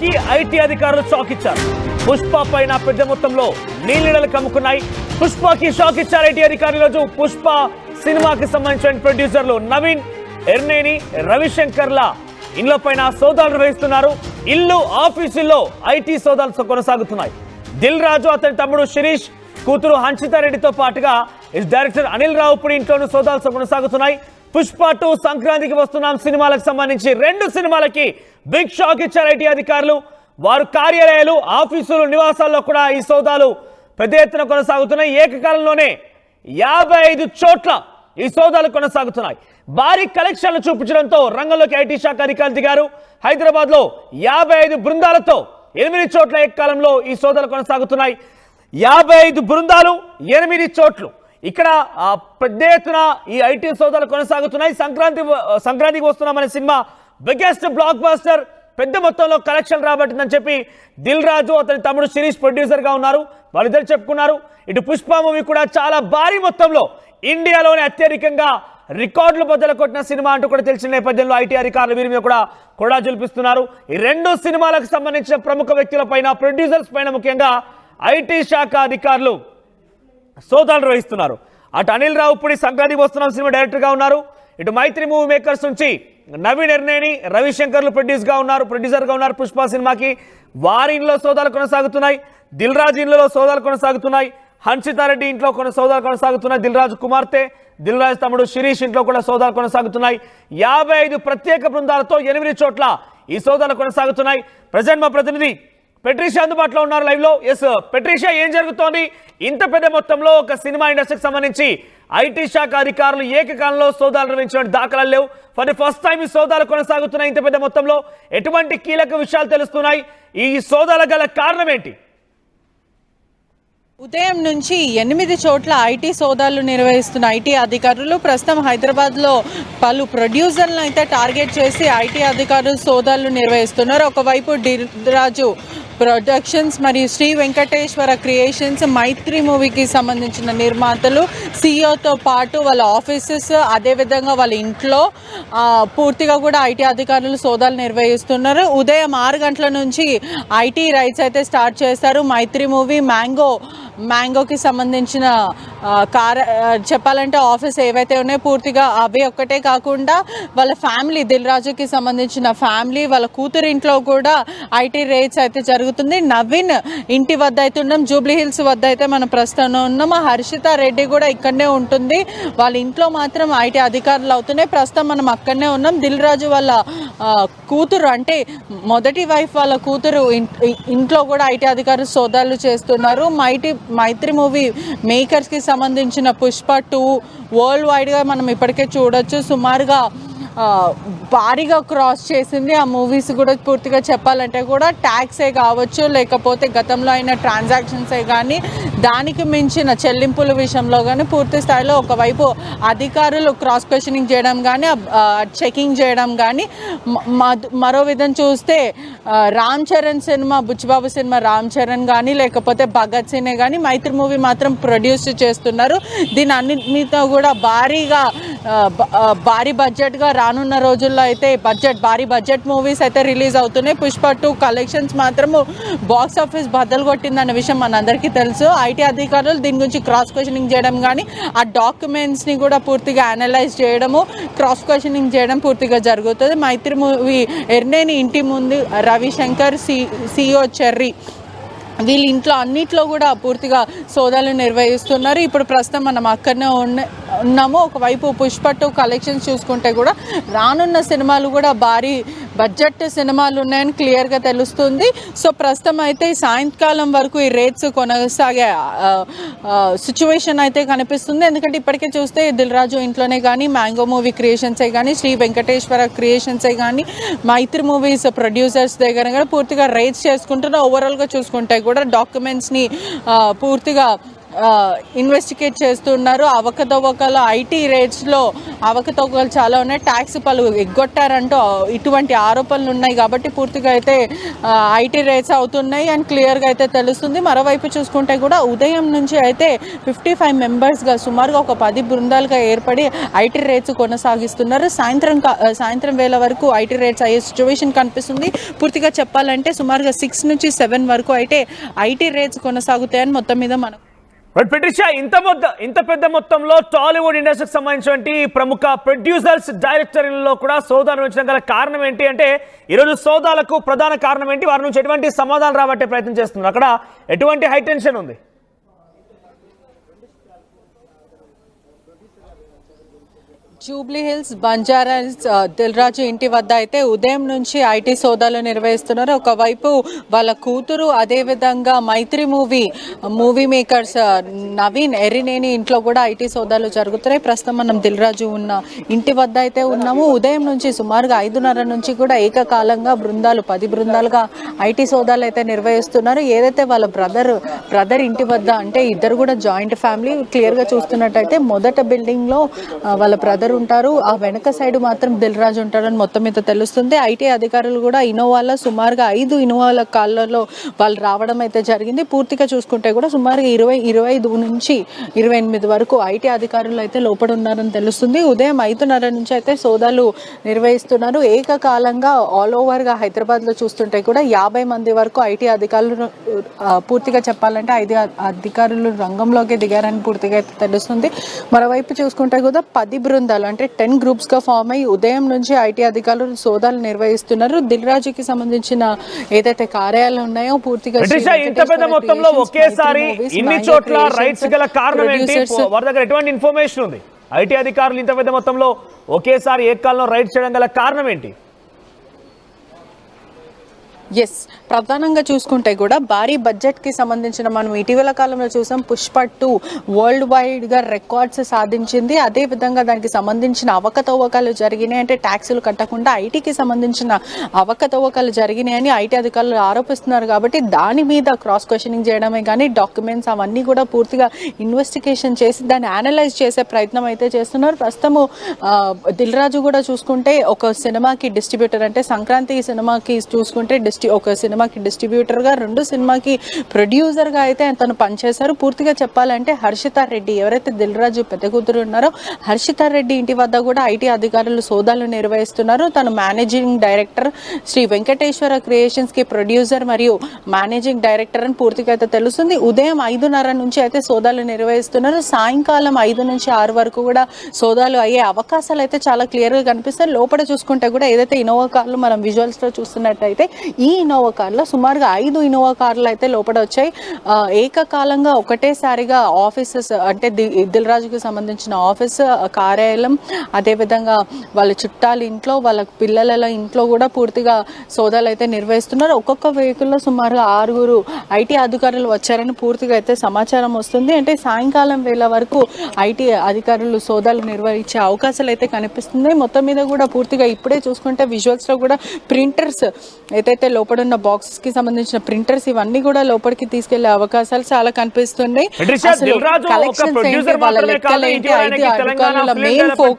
పుష్పకి IT అధికారులు shock ఇచ్చారు. పుష్ప పైన పెద్ద మొత్తంలో నీళ్లు కమ్ముకున్నాయి. పుష్పకి షాక్ ఇచ్చారు ఐటీ అధికారులు. రోజు పుష్ప సినిమాకి సంబంధించిన ప్రొడ్యూసర్లు నవీన్, ఎర్నేని, రవిశంకర్ల ఇళ్ల పైన సోదాలు నిర్వహిస్తున్నారు. ఇల్లు, ఆఫీసుల్లో ఐటీ సోదాలు కొనసాగుతున్నాయి. దిల్ రాజు, అతని తమ్ముడు శిరీష్, కూతురు హన్షితారెడ్డితో పాటుగా డైరెక్టర్ అనిల్ రావుపుడి ఇంట్లోనూ సోదాలు కొనసాగుతున్నాయి. పుష్ప 2 సంక్రాంతికి వస్తున్నాం సినిమాలకు సంబంధించి 2 సినిమాలకి బిగ్ షాక్ ఇచ్చారు ఐటీ అధికారులు. వారు కార్యాలయాలు, ఆఫీసులు, నివాసాల్లో కూడా ఈ సోదాలు పెద్ద ఎత్తున కొనసాగుతున్నాయి. ఏకకాలంలోనే 55 చోట్ల ఈ సోదాలు కొనసాగుతున్నాయి. భారీ కలెక్షన్లు చూపించడంతో రంగంలోకి ఐటీ శాఖ అధికారులు దిగారు. హైదరాబాద్ లో 55 బృందాలతో 8 చోట్ల ఏకకాలంలో ఈ సోదాలు కొనసాగుతున్నాయి. 55 బృందాలు, 8 చోట్లు. ఇక్కడ పెద్ద ఎత్తున ఈ ఐటీ సోదాలు కొనసాగుతున్నాయి. సంక్రాంతికి వస్తున్నామనే సినిమా బిగ్గెస్ట్ బ్లాక్ బస్టర్, పెద్ద మొత్తంలో కలెక్షన్ రాబట్టిందని చెప్పి దిల్ రాజు, అతని తమ్ముడు శిరీష్ ప్రొడ్యూసర్ గా ఉన్నారు. వాళ్ళిద్దరు చెప్పుకున్నారు. ఇటు పుష్ప మూవీ కూడా చాలా భారీ మొత్తంలో ఇండియాలోనే అత్యధికంగా రికార్డులు బద్దలు కొట్టిన సినిమా అంటూ కూడా తెలిసిన నేపథ్యంలో ఐటీ అధికారులు వీరి మీద కూడా చూపిస్తున్నారు. ఈ 2 సినిమాలకు సంబంధించిన ప్రముఖ వ్యక్తుల పైన, ప్రొడ్యూసర్స్ పైన ముఖ్యంగా ఐటీ శాఖ అధికారులు సోదాలు నిర్వహిస్తున్నారు. అటు అనిల్ రావుపుడి సంక్రాంతికి వస్తున్నాం సినిమా డైరెక్టర్ గా ఉన్నారు. ఇటు మైత్రి మూవీ మేకర్స్ నుంచి నవీన్, ఎర్నేని, రవిశంకర్లు ప్రొడ్యూసర్ గా ఉన్నారు పుష్ప సినిమాకి. వారి ఇంట్లో సోదాలు కొనసాగుతున్నాయి. దిల్ రాజు ఇంట్లో సోదాలు కొనసాగుతున్నాయి. హన్షితారెడ్డి ఇంట్లో సోదాలు కొనసాగుతున్నాయి. దిల్ రాజు కుమార్తె, దిల్ రాజు తమ్ముడు శిరీష్ ఇంట్లో కూడా సోదాలు కొనసాగుతున్నాయి. 55 ప్రత్యేక బృందాలతో 8 చోట్ల ఈ సోదాలు కొనసాగుతున్నాయి. ప్రజెంట్ మా ప్రతినిధి పెట్రిషియా అందుబాటులో ఉన్నారు లైవ్ లో. ఎస్ పెట్రిషియా, ఏం జరుగుతోంది? ఇంత పెద్ద మొత్తంలో ఒక సినిమా ఇండస్ట్రీకి సంబంధించి ఐటీ శాఖ అధికారులు ఏకకాలంలో సోదాలు నిర్వహించిన దాఖలాలు లేవు. ఫర్ ది ఫస్ట్ టైం ఈ సోదాలు కొనసాగుతున్నాయి. ఇంత పెద్ద మొత్తంలో ఎటువంటి కీలక విషయాలు తెలుస్తున్నాయి? ఈ సోదాల గల కారణం ఏంటి? ఉదయం నుంచి 8 చోట్ల ఐటీ సోదాలు నిర్వహిస్తున్న ఐటీ అధికారులు ప్రస్తుతం హైదరాబాద్లో పలు ప్రొడ్యూసర్లను అయితే టార్గెట్ చేసి ఐటీ అధికారులు సోదాలు నిర్వహిస్తున్నారు. ఒకవైపు రాజు ప్రొడక్షన్స్ మరియు శ్రీ వెంకటేశ్వర క్రియేషన్స్, మైత్రి మూవీకి సంబంధించిన నిర్మాతలు, సీఈఓతో పాటు వాళ్ళ ఆఫీసెస్, అదేవిధంగా వాళ్ళ ఇంట్లో పూర్తిగా కూడా ఐటీ అధికారులు సోదాలు నిర్వహిస్తున్నారు. ఉదయం 6 గంటల నుంచి ఐటీ రైడ్స్ అయితే స్టార్ట్ చేస్తారు. మైత్రి మూవీ, మ్యాంగోకి సంబంధించిన చెప్పాలంటే ఆఫీస్ ఏవైతే ఉన్నాయో పూర్తిగా అవి ఒక్కటే కాకుండా వాళ్ళ ఫ్యామిలీ, దిల్ రాజుకి సంబంధించిన ఫ్యామిలీ, వాళ్ళ కూతురు ఇంట్లో కూడా ఐటీ రైడ్స్ అయితే జరుగుతుంది. నవీన్ ఇంటి వద్ద అయితే ఉన్నాం, జూబ్లీ హిల్స్ వద్ద అయితే మనం ప్రస్తుతం ఉన్నాం. హర్షితారెడ్డి కూడా ఇక్కడనే ఉంటుంది. వాళ్ళ ఇంట్లో మాత్రం ఐటీ అధికారులు అవుతున్నాయి. ప్రస్తుతం మనం అక్కడనే ఉన్నాం. దిల్ రాజు వాళ్ళ కూతురు, అంటే మొదటి వైఫ్ వాళ్ళ కూతురు ఇంట్లో కూడా ఐటీ అధికారులు సోదాలు చేస్తున్నారు. మైత్రి మూవీ మేకర్స్కి సంబంధించిన పుష్ప 2 వరల్డ్ వైడ్గా మనం ఇప్పటికే చూడొచ్చు. సుమారుగా భారీగా క్రాస్ చేసింది. ఆ మూవీస్ కూడా పూర్తిగా చెప్పాలంటే కూడా ట్యాక్సే కావచ్చు, లేకపోతే గతంలో అయిన ట్రాన్సాక్షన్సే కానీ, దానికి మించిన చెల్లింపుల విషయంలో కానీ పూర్తి స్థాయిలో ఒకవైపు అధికారులు క్రాస్ క్వశ్చనింగ్ చేయడం కానీ, చెకింగ్ చేయడం కానీ, మరో విధం చూస్తే రామ్ చరణ్ సినిమా, బుచ్చిబాబు సినిమా రామ్ చరణ్ కానీ, లేకపోతే భగత్ సింగ్ కానీ మైత్రి మూవీ మాత్రం ప్రొడ్యూస్ చేస్తున్నారు. దీని అన్నిటితో కూడా భారీ బడ్జెట్గా రానున్న రోజుల్లో అయితే భారీ బడ్జెట్ మూవీస్ అయితే రిలీజ్ అవుతున్నాయి. పుష్ప 2 కలెక్షన్స్ మాత్రము బాక్స్ ఆఫీస్ బద్దలు కొట్టిందన్న విషయం మనందరికీ తెలుసు. ఐటీ అధికారులు దీని గురించి క్రాస్ క్వశ్చనింగ్ చేయడం కానీ, ఆ డాక్యుమెంట్స్ని కూడా పూర్తిగా అనలైజ్ చేయడము, క్రాస్ క్వశ్చనింగ్ చేయడం పూర్తిగా జరుగుతుంది. మైత్రి మూవీ ఎర్నేని ఇంటి ముందు రవిశంకర్, సీఈఓ చెర్రీ, వీళ్ళ ఇంట్లో అన్నిట్లో కూడా పూర్తిగా సోదాలు నిర్వహిస్తున్నారు. ఇప్పుడు ప్రస్తుతం మనం అక్కడనే ఉన్నాము. ఒకవైపు పుష్ప 2 కలెక్షన్స్ చూసుకుంటే కూడా రానున్న సినిమాలు కూడా భారీ బడ్జెట్ సినిమాలు ఉన్నాయని క్లియర్గా తెలుస్తుంది. సో ప్రస్తుతం అయితే సాయంకాలం వరకు ఈ రేట్స్ కొనసాగే సిచ్యువేషన్ అయితే కనిపిస్తుంది. ఎందుకంటే ఇప్పటికే చూస్తే దిల్ రాజు ఇంట్లోనే కానీ, మ్యాంగో మూవీ క్రియేషన్సే కానీ, శ్రీ వెంకటేశ్వర క్రియేషన్సే కానీ, మైత్రి మూవీస్ ప్రొడ్యూసర్స్ దగ్గర కానీ పూర్తిగా రేట్స్ చేసుకుంటున్న. ఓవరాల్గా చూసుకుంటే కూడా డాక్యుమెంట్స్ని పూర్తిగా ఇన్వెస్టిగేట్ చేస్తున్నారు. అవకతవకలు ఐటీ రేట్స్లో అవకతవకలు చాలా ఉన్నాయి, ట్యాక్స్ పలు ఎగ్గొట్టారంటూ ఇటువంటి ఆరోపణలు ఉన్నాయి. కాబట్టి పూర్తిగా అయితే ఐటీ రేట్స్ అవుతున్నాయి అని క్లియర్గా అయితే తెలుస్తుంది. మరోవైపు చూసుకుంటే కూడా ఉదయం నుంచి అయితే 55 మెంబర్స్గా సుమారుగా ఒక 10 బృందాలుగా ఏర్పడి ఐటీ రేట్స్ కొనసాగిస్తున్నారు. సాయంత్రం వేళ వరకు ఐటీ రేట్స్ అయ్యే సిచ్యువేషన్ కనిపిస్తుంది. పూర్తిగా చెప్పాలంటే సుమారుగా 6 నుంచి 7 వరకు అయితే ఐటీ రేట్స్ కొనసాగుతాయని మొత్తం మీద మనం పెట్రిషా, ఇంత పెద్ద మొత్తంలో టాలీవుడ్ ఇండస్ట్రీకి సంబంధించినటువంటి ప్రముఖ ప్రొడ్యూసర్స్ డైరెక్టర్లలో కూడా సోదాలు నిర్వహించడం గల కారణం ఏంటి అంటే ఈరోజు సోదాలకు ప్రధాన కారణం ఏంటి, వారి నుంచి ఎటువంటి సమాధానం రాబట్టే ప్రయత్నం చేస్తున్నారు, అక్కడ ఎటువంటి హైటెన్షన్ ఉంది? జూబ్లీ హిల్స్, బంజారాస్, దిల్ రాజు ఇంటి వద్ద అయితే ఉదయం నుంచి ఐటీ సోదాలు నిర్వహిస్తున్నారు. ఒకవైపు వాళ్ళ కూతురు, అదేవిధంగా మైత్రి మూవీ మేకర్స్ నవీన్ ఎర్రినేని ఇంట్లో కూడా ఐటీ సోదాలు జరుగుతున్నాయి. ప్రస్తుతం మనం దిల్ రాజు ఉన్న ఇంటి వద్ద అయితే ఉన్నాము. ఉదయం నుంచి సుమారుగా 5:30 నుంచి కూడా ఏకకాలంగా 10 బృందాలుగా ఐటీ సోదాలు అయితే నిర్వహిస్తున్నారు. ఏదైతే వాళ్ళ బ్రదర్ ఇంటి వద్ద, అంటే ఇద్దరు కూడా జాయింట్ ఫ్యామిలీ, క్లియర్గా చూస్తున్నట్టయితే మొదట బిల్డింగ్లో వాళ్ళ బ్రదర్ ఉంటారు, ఆ వెనక సైడ్ మాత్రం దిల్ రాజు ఉంటారని మొత్తం మీద తెలుస్తుంది. ఐటీ అధికారులు కూడా ఇన్నోవాలో సుమారుగా 5 ఇన్నోవాల కాళ్ళలో వాళ్ళు రావడం అయితే జరిగింది. పూర్తిగా చూసుకుంటే కూడా సుమారుగా 25 నుంచి 28 వరకు ఐటీ అధికారులు అయితే లోపల ఉన్నారని తెలుస్తుంది. ఉదయం 5:30 నుంచి అయితే సోదాలు నిర్వహిస్తున్నారు. ఏకకాలంగా ఆల్ ఓవర్గా హైదరాబాద్లో చూస్తుంటే కూడా 50 మంది వరకు ఐటీ అధికారులు, పూర్తిగా చెప్పాలంటే 5 అధికారులు రంగంలోకి దిగారని పూర్తిగా అయితే తెలుస్తుంది. మరోవైపు చూసుకుంటే కూడా 10 బృందాలు అంటే 10 గ్రూప్స్గా ఫామ్ అయ్యి ఉదయం నుంచి ఐటీ అధికారులు సోదాలు నిర్వహిస్తున్నారు. దిల్ రాజుకి సంబంధించిన ఏదైతే కార్యాలయాలు ఉన్నాయో పూర్తిగా ఇంత పెద్ద మొత్తంలో ఒకేసారి ఇన్ని చోట్ల రైట్స్ గల కారణం ఏంటి? వారి దగ్గర ఎటువంటి ఇన్ఫర్మేషన్ ఉంది? ఐటీ అధికారులు ఇంత పెద్ద మొత్తంలో ఒకేసారి ఏకాలంలో రైట్స్ చేయడం గల కారణం ఏంటి? ఎస్, ప్రధానంగా చూసుకుంటే కూడా భారీ బడ్జెట్కి సంబంధించిన మనం ఇటీవల కాలంలో చూసాం. పుష్ప 2 వరల్డ్ వైడ్గా రికార్డ్స్ సాధించింది. అదేవిధంగా దానికి సంబంధించిన అవకతవకలు జరిగినాయి, అంటే ట్యాక్సులు కట్టకుండా ఐటీకి సంబంధించిన అవకతవకలు జరిగినాయని ఐటీ అధికారులు ఆరోపిస్తున్నారు. కాబట్టి దాని మీద క్రాస్ క్వశ్చనింగ్ చేయడమే కానీ డాక్యుమెంట్స్ అవన్నీ కూడా పూర్తిగా ఇన్వెస్టిగేషన్ చేసి దాన్ని అనలైజ్ చేసే ప్రయత్నం అయితే చేస్తున్నారు. ప్రస్తుతము దిల్ రాజు కూడా చూసుకుంటే ఒక సినిమాకి డిస్ట్రిబ్యూటర్, అంటే సంక్రాంతి సినిమాకి చూసుకుంటే ఒక సినిమాకి డిస్ట్రిబ్యూటర్గా, 2 సినిమాకి ప్రొడ్యూసర్గా అయితే తను పనిచేశారు. పూర్తిగా చెప్పాలంటే హర్షితా రెడ్డి, ఎవరైతే దిల్ రాజు పెద్ద కూతురు ఉన్నారో హర్షితా రెడ్డి ఇంటి వద్ద కూడా ఐటీ అధికారులు సోదాలు నిర్వహిస్తున్నారు. తను మేనేజింగ్ డైరెక్టర్, శ్రీ వెంకటేశ్వర క్రియేషన్స్కి ప్రొడ్యూసర్ మరియు మేనేజింగ్ డైరెక్టర్ అని పూర్తిగా అయితే తెలుస్తుంది. ఉదయం 5:30 నుంచి అయితే సోదాలు నిర్వహిస్తున్నారు. సాయంకాలం 5 నుంచి 6 వరకు కూడా సోదాలు అయ్యే అవకాశాలు అయితే చాలా క్లియర్గా కనిపిస్తాయి. లోపల చూసుకుంటే కూడా ఏదైతే ఇన్నోవా కార్లు మనం విజువల్స్లో చూస్తున్నట్టయితే ఈ ఇన్నోవా కార్లో సుమారుగా 5 ఇన్నోవా కార్లు అయితే లోపల వచ్చాయి. ఏకకాలంగా ఒకటేసారిగా ఆఫీసెస్, అంటే దిల్ రాజుకి సంబంధించిన ఆఫీస్, కార్యాలయం, అదేవిధంగా వాళ్ళ చుట్టాల ఇంట్లో, వాళ్ళ పిల్లల ఇంట్లో కూడా పూర్తిగా సోదాలు అయితే నిర్వహిస్తున్నారు. ఒక్కొక్క వెహికల్లో సుమారుగా 6 ఐటీ అధికారులు వచ్చారని పూర్తిగా అయితే సమాచారం వస్తుంది. అంటే సాయంకాలం వేళ వరకు ఐటీ అధికారులు సోదాలు నిర్వహించే అవకాశాలు అయితే కనిపిస్తుంది. మొత్తం మీద కూడా పూర్తిగా ఇప్పుడే చూసుకుంటే విజువల్స్లో కూడా ప్రింటర్స్, ఏదైతే లోపడున్న బాక్సెస్ కి సంబంధించిన ప్రింటర్స్, ఇవన్నీ కూడా లోపలికి తీసుకెళ్లే అవకాశాలు చాలా కనిపిస్తున్నాయి.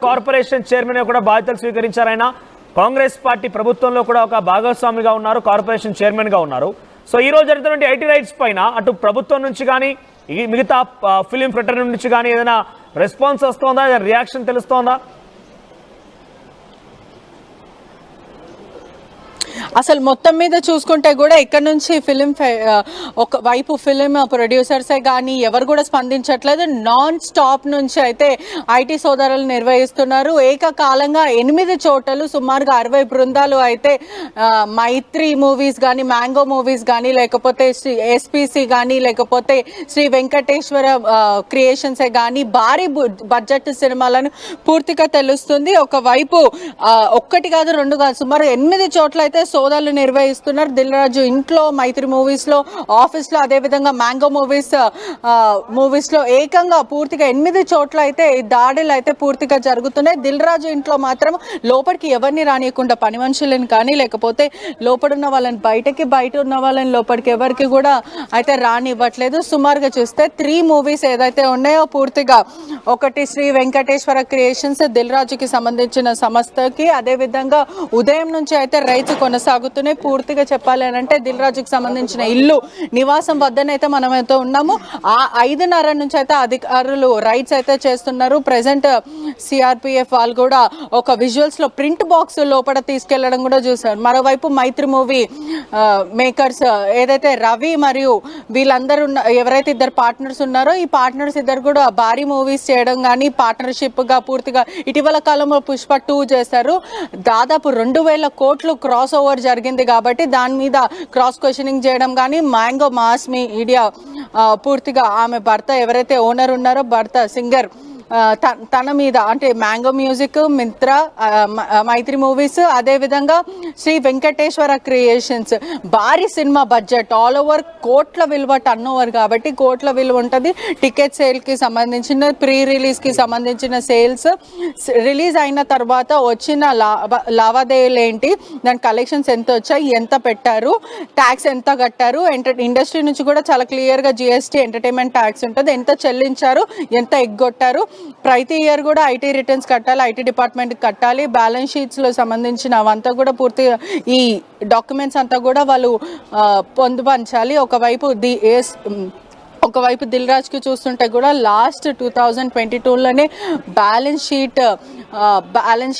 కార్పొరేషన్ చైర్మన్ కూడా బాధ్యతలు స్వీకరించారు. ఆయన కాంగ్రెస్ పార్టీ ప్రభుత్వంలో కూడా ఒక భాగస్వామిగా ఉన్నారు, కార్పొరేషన్ చైర్మన్ గా ఉన్నారు. సో ఈ రోజు జరుగుతున్న ఐటీ రైట్స్ పైన అటు ప్రభుత్వం నుంచి కానీ మిగతా ఫిలిం ఫ్రెటర్నిటీ నుంచి కానీ ఏదైనా రెస్పాన్స్ వస్తుందా, రియాక్షన్ తెలుస్తోందా? అసలు మొత్తం మీద చూసుకుంటే కూడా ఇక్కడ నుంచి ఒక వైపు ఫిలిం ప్రొడ్యూసర్సే కానీ ఎవరు కూడా స్పందించట్లేదు. నాన్ స్టాప్ నుంచి అయితే ఐటీ సోదాలు నిర్వహిస్తున్నారు. ఏకకాలంగా 8 చోటలు సుమారుగా 60 బృందాలు అయితే మైత్రి మూవీస్ కానీ, మ్యాంగో మూవీస్ కానీ, లేకపోతే ఎస్పీసీ కానీ, లేకపోతే శ్రీ వెంకటేశ్వర క్రియేషన్సే కానీ భారీ బడ్జెట్ సినిమాలను పూర్తిగా తెలుస్తుంది. ఒకవైపు 1 కాదు 2 కాదు సుమారు 8 చోట్ల అయితే సోదాలు నిర్వహిస్తున్నారు. దిల్ రాజు ఇంట్లో, మైత్రి మూవీస్లో, ఆఫీస్లో, అదేవిధంగా మ్యాంగో మూవీస్లో ఏకంగా పూర్తిగా 8 చోట్ల అయితే ఈ దాడులు అయితే పూర్తిగా జరుగుతున్నాయి. దిల్ రాజు ఇంట్లో మాత్రం లోపలికి ఎవరిని రానియకుండా పని మనుషులను కానీ లేకపోతే లోపడున్న వాళ్ళని బయట ఉన్న వాళ్ళని లోపలికి ఎవరికి కూడా అయితే రానివ్వట్లేదు. సుమారుగా చూస్తే 3 మూవీస్ ఏదైతే ఉన్నాయో పూర్తిగా ఒకటి శ్రీ వెంకటేశ్వర క్రియేషన్స్ దిల్ రాజుకి సంబంధించిన సంస్థకి, అదేవిధంగా ఉదయం నుంచి అయితే రైట్స్ కొనసాగుతున్నాయి. పూర్తిగా చెప్పాలి అంటే దిల్ రాజుకి సంబంధించిన ఇల్లు నివాసం వద్దనైతే మనమైతే ఉన్నాము. ఆ 5:30 నుంచి అయితే అధికారులు రైట్స్ అయితే చేస్తున్నారు. ప్రెసెంట్ సిఆర్పిఎఫ్ వాళ్ళు కూడా ఒక విజువల్స్ లో ప్రింట్ బాక్స్ లోపల తీసుకెళ్లడం కూడా చూసారు. మరోవైపు మైత్రి మూవీ మేకర్స్ ఏదైతే రవి మరియు వీళ్ళందరూ ఎవరైతే ఇద్దరు పార్ట్నర్స్ ఉన్నారో ఈ పార్ట్నర్స్ ఇద్దరు కూడా భారీ మూవీస్ చేయడం కానీ పార్ట్నర్షిప్ గా పూర్తిగా ఇటీవల కాలంలో పుష్ప 2 చేశారు. దాదాపు 2,000 కోట్లు క్రాస్ ఓవర్ జరిగింది కాబట్టి దాని మీద క్రాస్ క్వశ్చనింగ్ చేయడం కానీ మ్యాంగో మాస్ మీడియా పూర్తిగా ఆమె భర్త ఎవరైతే ఓనర్ ఉన్నారో భర్త సింగర్ తన మీద అంటే మ్యాంగో మ్యూజిక్, మిత్ర, మైత్రి మూవీస్, అదేవిధంగా శ్రీ వెంకటేశ్వర క్రియేషన్స్ భారీ సినిమా బడ్జెట్ ఆల్ ఓవర్ కోట్ల విలువ టర్న్ ఓవర్ కాబట్టి కోట్ల విలువ ఉంటుంది. టికెట్ సేల్కి సంబంధించిన ప్రీ రిలీజ్కి సంబంధించిన సేల్స్, రిలీజ్ అయిన తర్వాత వచ్చిన లావాదేవీలు ఏంటి, దాని కలెక్షన్స్ ఎంత వచ్చాయి, ఎంత పెట్టారు, ట్యాక్స్ ఎంత కట్టారు, ఇండస్ట్రీ నుంచి కూడా చాలా క్లియర్గా జిఎస్టీ ఎంటర్టైన్మెంట్ ట్యాక్స్ ఉంటుంది, ఎంత చెల్లించారు, ఎంత ఎగ్గొట్టారు. ప్రతి ఇయర్ కూడా ఐటీ రిటర్న్స్ కట్టాలి, ఐటీ డిపార్ట్మెంట్కి కట్టాలి. బ్యాలెన్స్ షీట్స్లో సంబంధించిన అవంతా కూడా పూర్తిగా ఈ డాక్యుమెంట్స్ అంతా కూడా వాళ్ళు పొందుపరచాలి. ఒకవైపు దిల్ రాజుకి చూస్తుంటే కూడా లాస్ట్ 2022లోనే బ్యాలెన్స్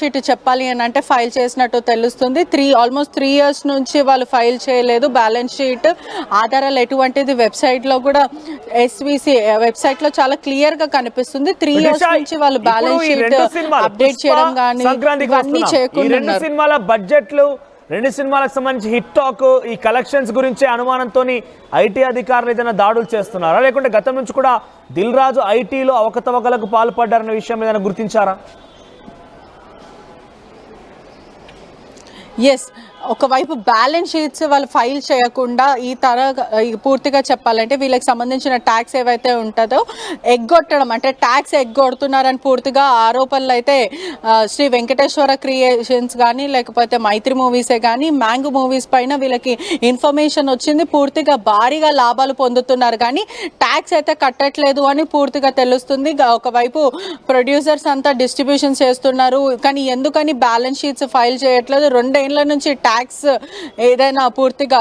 షీట్ చెప్పాలి అని అంటే ఫైల్ చేసినట్టు తెలుస్తుంది. ఆల్మోస్ట్ 3 years నుంచి వాళ్ళు ఫైల్ చేయలేదు బ్యాలెన్స్ షీట్. ఆధారాలు ఎటువంటిది వెబ్సైట్లో కూడా ఎస్విసి వెబ్సైట్లో చాలా క్లియర్గా కనిపిస్తుంది. 3 years నుంచి వాళ్ళు బ్యాలెన్స్ షీట్ అప్డేట్ చేయడం కానీ ఇవన్నీ చేయకుండా సినిమాల బడ్జెట్లు 2 సినిమాలకు సంబంధించి హిట్ టాక్ ఈ కలెక్షన్స్ గురించే అనుమానంతో ఐటీ అధికారులు ఏదైనా దాడులు చేస్తున్నారా, లేకుంటే గతం నుంచి కూడా దిల్ రాజు ఐటీలో అవకతవకలకు పాల్పడ్డారనే విషయం ఏదైనా గుర్తించారా? ఎస్, ఒకవైపు బ్యాలెన్స్ షీట్స్ వాళ్ళు ఫైల్ చేయకుండా పూర్తిగా చెప్పాలంటే వీళ్ళకి సంబంధించిన ట్యాక్స్ ఏవైతే ఉంటుందో ఎగ్గొట్టడం, అంటే ట్యాక్స్ ఎగ్గొడుతున్నారని పూర్తిగా ఆరోపణలు అయితే శ్రీ వెంకటేశ్వర క్రియేషన్స్ కానీ లేకపోతే మైత్రి మూవీసే కానీ మ్యాంగో మూవీస్ పైన వీళ్ళకి ఇన్ఫర్మేషన్ వచ్చింది. పూర్తిగా భారీగా లాభాలు పొందుతున్నారు కానీ ట్యాక్స్ అయితే కట్టట్లేదు అని పూర్తిగా తెలుస్తుంది. ఒకవైపు ప్రొడ్యూసర్స్ అంతా డిస్ట్రిబ్యూషన్ చేస్తున్నారు కానీ ఎందుకని బ్యాలెన్స్ షీట్స్ ఫైల్ చేయట్లేదు? 2 ఏళ్ల నుంచి ట్యాక్స్ ఏదైనా పూర్తిగా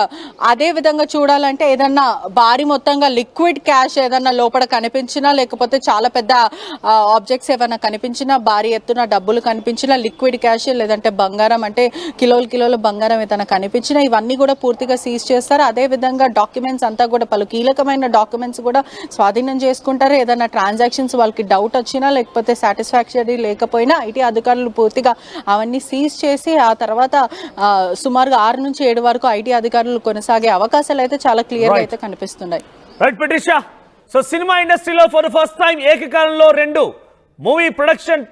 అదే విధంగా చూడాలంటే ఏదన్నా భారీ మొత్తంగా లిక్విడ్ క్యాష్ ఏదన్నా లోపల కనిపించినా లేకపోతే చాలా పెద్ద ఆబ్జెక్ట్స్ ఏమైనా కనిపించినా భారీ ఎత్తున డబ్బులు కనిపించినా లిక్విడ్ క్యాష్ లేదంటే బంగారం అంటే కిలోల బంగారం ఏదైనా కనిపించినా ఇవన్నీ కూడా పూర్తిగా సీజ్ చేస్తారు. అదేవిధంగా డాక్యుమెంట్స్ అంతా కూడా పలు కీలకమైన డాక్యుమెంట్స్ కూడా స్వాధీనం చేసుకుంటారు. ఏదైనా ట్రాన్సాక్షన్స్ వాళ్ళకి డౌట్ వచ్చినా లేకపోతే సాటిస్ఫాక్టరీ లేకపోయినా ఐటీ అధికారులు పూర్తిగా అవన్నీ సీజ్ చేసి ఆ తర్వాత సుమారుగా 6 నుంచి 7 వరకు ఐటీ అధికారులు కొనసాగే అవకాశాలు అయితే చాలా క్లియర్ గా అయితే కనిపిస్తున్నాయి. రైట్ పట్రిషా, సో సినిమా ఇండస్ట్రీలో ఫర్ ద ఫస్ట్ టైం ఏకకాలంలో 2 మూవీ ప్రొడక్షన్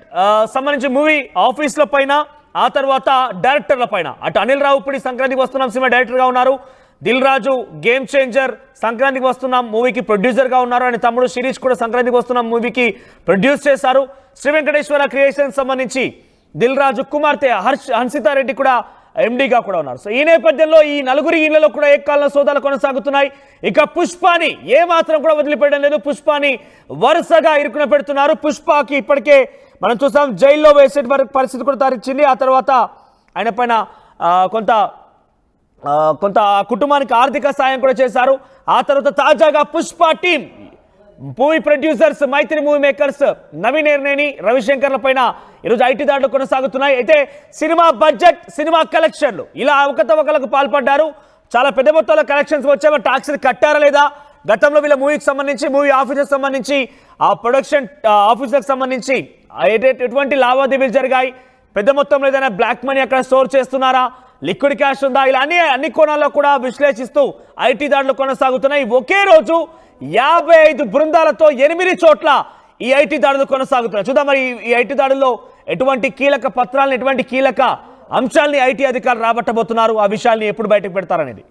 సంబంధించి మూవీ ఆఫీసుల పైన ఆ తర్వాత డైరెక్టర్ల పైన అటు అనిల్ రావుపూడి సంక్రాంతికి వస్తున్నాం సినిమా డైరెక్టర్గా ఉన్నారు, దిల్ రాజు గేమ్ చేంజర్ సంక్రాంతికి వస్తున్నాం మూవీకి ప్రొడ్యూసర్గా ఉన్నారు, ఆయన తమ్ముడు శిరీష్ కూడా సంక్రాంతికి వస్తున్నాం మూవీకి ప్రొడ్యూస్ చేశారు. శ్రీ వెంకటేశ్వర క్రియేషన్స్ సంబంధించి దిల్ రాజు కుమార్తె హన్సితారెడ్డి కూడా ఎండీగా కూడా ఉన్నారు. సో ఈ నేపథ్యంలో ఈ 4 ఇళ్లలో కూడా ఏకకాలంలో సోదాలు కొనసాగుతున్నాయి. ఇక పుష్పాని ఏమాత్రం కూడా వదిలిపెట్టడం లేదు, పుష్పాని వరుసగా ఇరుకున పెడుతున్నారు. పుష్పకి ఇప్పటికే మనం చూసాం జైల్లో వేసే పరిస్థితి కూడా తరిచింది. ఆ తర్వాత ఆయన పైన కొంత కుటుంబానికి ఆర్థిక సాయం కూడా చేశారు. ఆ తర్వాత తాజాగా పుష్ప టీం మూవీ ప్రొడ్యూసర్స్ మైత్రి మూవీ మేకర్స్ నవీన్ ఎర్నేని రవిశంకర్ల పైన ఈరోజు ఐటీ దాడులు కొనసాగుతున్నాయి. అయితే సినిమా బడ్జెట్ సినిమా కలెక్షన్లు ఇలా అవకతవకలకు పాల్పడ్డారు. చాలా పెద్ద మొత్తంలో కలెక్షన్స్ వచ్చాయి, ట్యాక్స్ కట్టారా లేదా, గతంలో వీళ్ళ మూవీకి సంబంధించి మూవీ ఆఫీసర్కి సంబంధించి ఆ ప్రొడక్షన్ ఆఫీసర్కి సంబంధించి ఎటువంటి లావాదేవీలు జరిగాయి, పెద్ద మొత్తంలో ఏదైనా బ్లాక్ మనీ అక్కడ స్టోర్ చేస్తున్నారా, లిక్విడ్ క్యాష్ ఉందా, ఇలా అన్ని కోణాల్లో కూడా విశ్లేషిస్తూ ఐటీ దాడులు కొనసాగుతున్నాయి. ఒకే రోజు 55 బృందాలతో 8 చోట్ల ఈ ఐటీ దాడులు కొనసాగుతున్నాయి. చూద్దాం మరి ఈ ఐటీ దాడుల్లో ఎటువంటి కీలక పత్రాలను ఎటువంటి కీలక అంశాల్ని ఐటీ అధికారులు రాబట్టబోతున్నారు. ఆ విషయాల్ని ఎప్పుడు బయటకు పెడతారనేది.